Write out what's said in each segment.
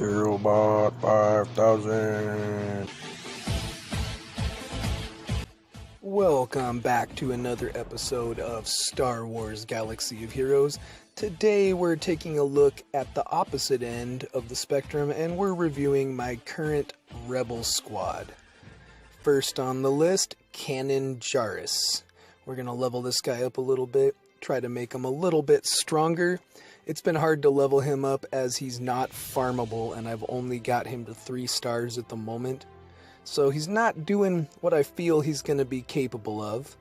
Killbot 5000. Welcome back to another episode of Star Wars Galaxy of Heroes. Today we're taking a look at the opposite end of the spectrum and we're reviewing my current Rebel squad. First on the list, Kanan Jarrus. We're going to level this guy up a little bit, try to make him a little bit stronger. It's been hard to level him up as he's not farmable and I've only got him to 3 stars at the moment. So he's not doing what I feel he's going to be capable of.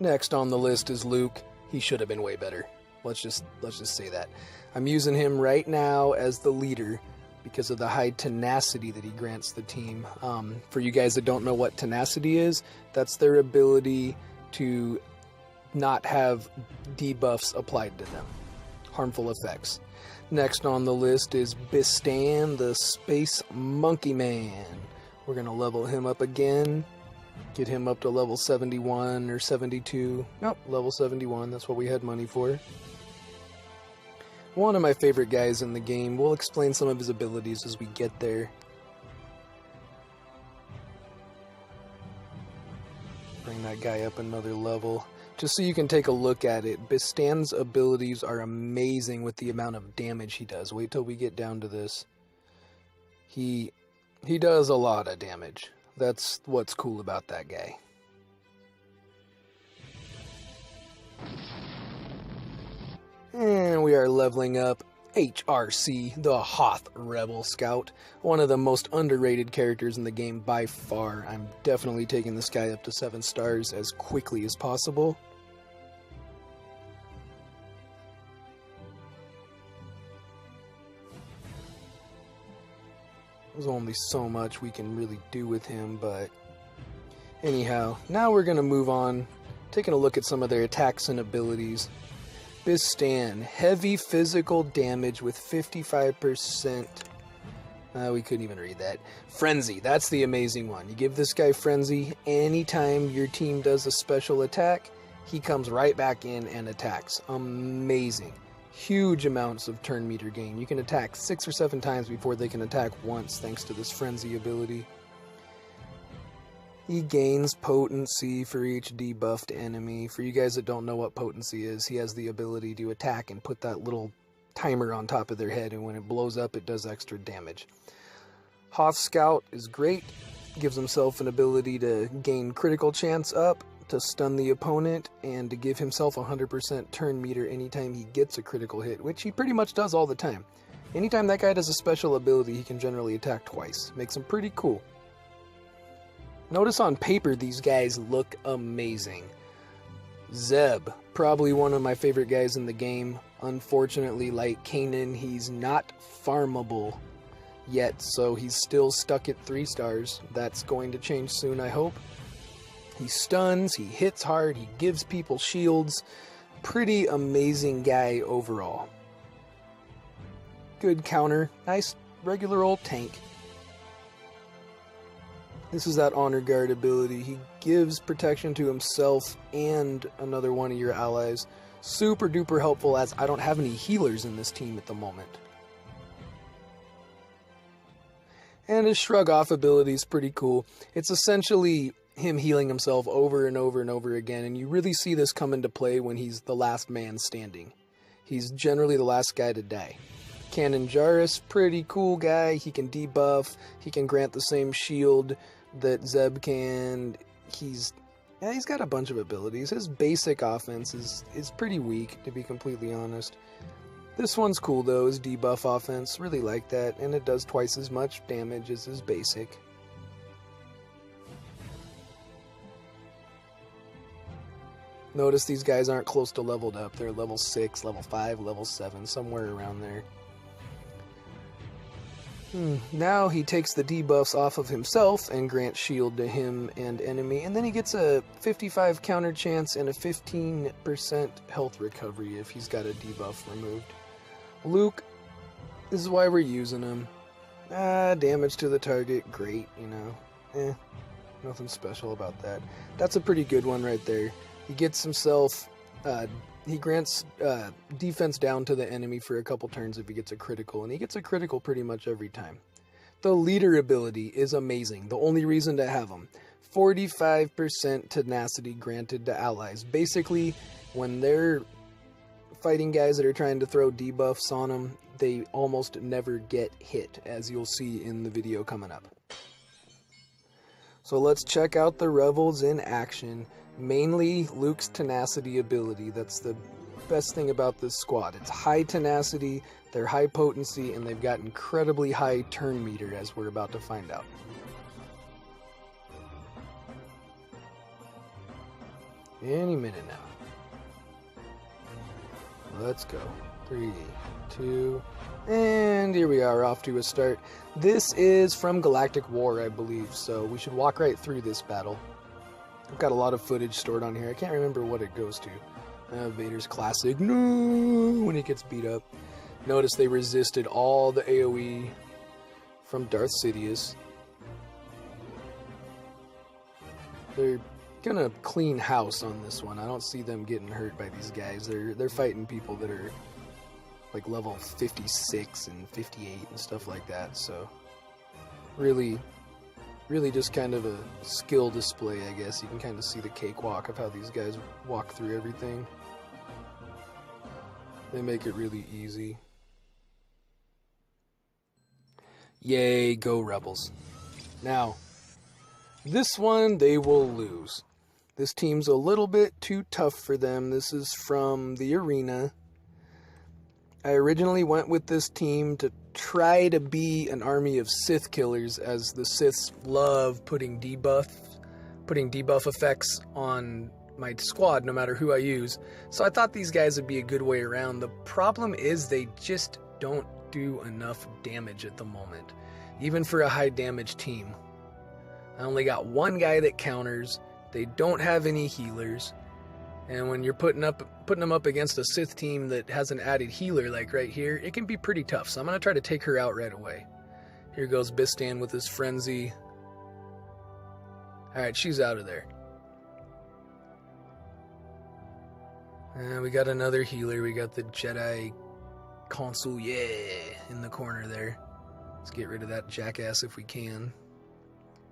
Next on the list is Luke. He should have been way better. Let's just say that. I'm using him right now as the leader because of the high tenacity that he grants the team. For you guys that don't know what tenacity is, that's their ability to not have debuffs applied to them. Harmful effects. Next on the list is Bistan, the Space Monkey Man. We're going to level him up again. Get him up to level 71 or 72. Nope, level 71. That's what we had money for. One of my favorite guys in the game. We'll explain some of his abilities as we get there. Bring that guy up another level. Just so you can take a look at it, Bistan's abilities are amazing with the amount of damage he does. Wait till we get down to this. He does a lot of damage. That's what's cool about that guy. And we are leveling up HRC, the Hoth Rebel Scout. One of the most underrated characters in the game by far. I'm definitely taking this guy up to 7 stars as quickly as possible. There's only so much we can really do with him, but anyhow, now we're going to move on, taking a look at some of their attacks and abilities. Bistan, heavy physical damage with 55%. We couldn't even read that. Frenzy, that's the amazing one. You give this guy Frenzy, anytime your team does a special attack, he comes right back in and attacks. Amazing. Huge amounts of turn meter gain. You can attack 6 or 7 times before they can attack once thanks to this Frenzy ability. He gains potency for each debuffed enemy. For you guys that don't know what potency is, he has the ability to attack and put that little timer on top of their head, and when it blows up it does extra damage. Hoth Scout is great. Gives himself an ability to gain critical chance up, to stun the opponent, and to give himself 100% turn meter anytime he gets a critical hit, which he pretty much does all the time. Anytime that guy does a special ability, he can generally attack twice. Makes him pretty cool. Notice on paper these guys look amazing. Zeb, probably one of my favorite guys in the game. Unfortunately, like Kanan, he's not farmable yet, so he's still stuck at 3 stars. That's going to change soon, I hope. He stuns, he hits hard, he gives people shields. Pretty amazing guy overall. Good counter, nice regular old tank. This is that Honor Guard ability. He gives protection to himself and another one of your allies. Super duper helpful as I don't have any healers in this team at the moment. And his Shrug Off ability is pretty cool. It's essentially him healing himself over and over and over again, and you really see this come into play when he's the last man standing. He's generally the last guy to die. Kanan Jarrus, pretty cool guy. He can debuff, he can grant the same shield that Zeb can. He's got a bunch of abilities. His basic offense is pretty weak, to be completely honest. This one's cool though, his debuff offense, really like that, and it does twice as much damage as his basic. Notice these guys aren't close to leveled up. They're level 6, level 5, level 7, somewhere around there. Now he takes the debuffs off of himself and grants shield to him and enemy, and then he gets a 55 counter chance and a 15% health recovery if he's got a debuff removed. Luke, this is why we're using him. Damage to the target, great, you know. Nothing special about that. That's a pretty good one right there. He gets himself he grants defense down to the enemy for a couple turns if he gets a critical, and he gets a critical pretty much every time. The leader ability is amazing. The only reason to have him. 45% tenacity granted to allies. Basically, when they're fighting guys that are trying to throw debuffs on them, they almost never get hit, as you'll see in the video coming up. So let's check out the Rebels in action. Mainly Luke's tenacity ability. That's the best thing about this squad. It's high tenacity, they're high potency, and they've got incredibly high turn meter, as we're about to find out. Any minute now. Let's go. 3, 2, and here we are, off to a start. This is from Galactic War, I believe, so we should walk right through this battle. I've got a lot of footage stored on here. I can't remember what it goes to. Vader's classic, no, when he gets beat up. Notice they resisted all the AoE from Darth Sidious. They're gonna clean house on this one. I don't see them getting hurt by these guys. They're fighting people that are like level 56 and 58 and stuff like that. So really just kind of a skill display, I guess. You can kind of see the cakewalk of how these guys walk through everything. They make it really easy. Yay, go Rebels. Now, this one they will lose. This team's a little bit too tough for them. This is from the arena. I originally went with this team to try to be an army of Sith killers, as the Siths love putting debuff effects on my squad no matter who I use. So I thought these guys would be a good way around. The problem is they just don't do enough damage at the moment, even for a high damage team. I only got one guy that counters. They don't have any healers. And when you're putting them up against a Sith team that has an added healer, like right here, it can be pretty tough. So I'm going to try to take her out right away. Here goes Bistan with his frenzy. Alright, she's out of there. And we got another healer. We got the Jedi Consul, yeah, in the corner there. Let's get rid of that jackass if we can.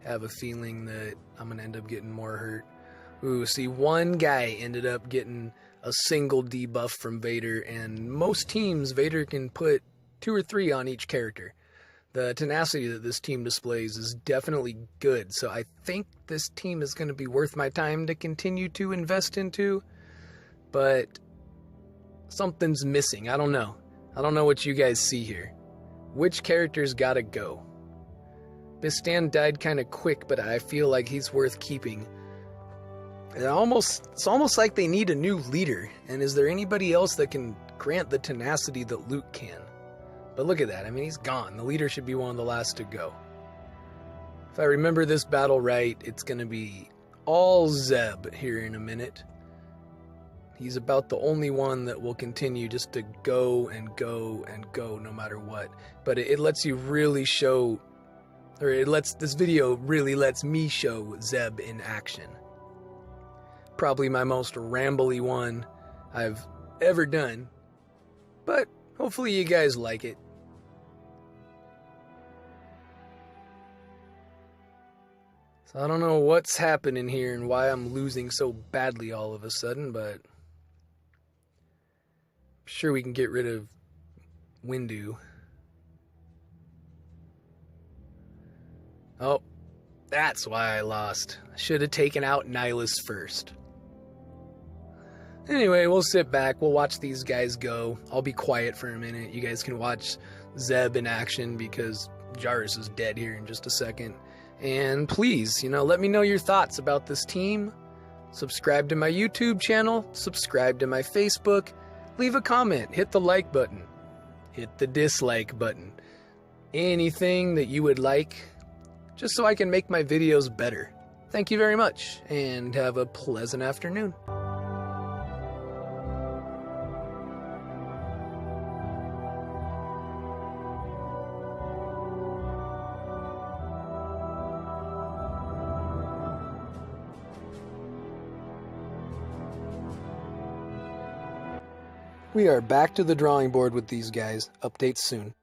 Have a feeling that I'm going to end up getting more hurt. Ooh, see, one guy ended up getting a single debuff from Vader, and most teams, Vader can put 2 or 3 on each character. The tenacity that this team displays is definitely good, so I think this team is going to be worth my time to continue to invest into, but something's missing. I don't know. I don't know what you guys see here. Which character's gotta go? Bistan died kind of quick, but I feel like he's worth keeping. It's almost like they need a new leader. And is there anybody else that can grant the tenacity that Luke can? But look at that. I mean, he's gone. The leader should be one of the last to go. If I remember this battle right, it's going to be all Zeb here in a minute. He's about the only one that will continue just to go and go and go no matter what. But it lets you really show, or this video really lets me show Zeb in action. Probably my most rambly one I've ever done, but hopefully you guys like it. So I don't know what's happening here and why I'm losing so badly all of a sudden, but I'm sure we can get rid of Windu. Oh, that's why I lost. I should have taken out Nihilus first. Anyway, we'll sit back, we'll watch these guys go. I'll be quiet for a minute. You guys can watch Zeb in action because Jarrus is dead here in just a second. And please, let me know your thoughts about this team. Subscribe to my YouTube channel, subscribe to my Facebook, leave a comment, hit the like button, hit the dislike button. Anything that you would like, just so I can make my videos better. Thank you very much, and have a pleasant afternoon. We are back to the drawing board with these guys. Updates soon.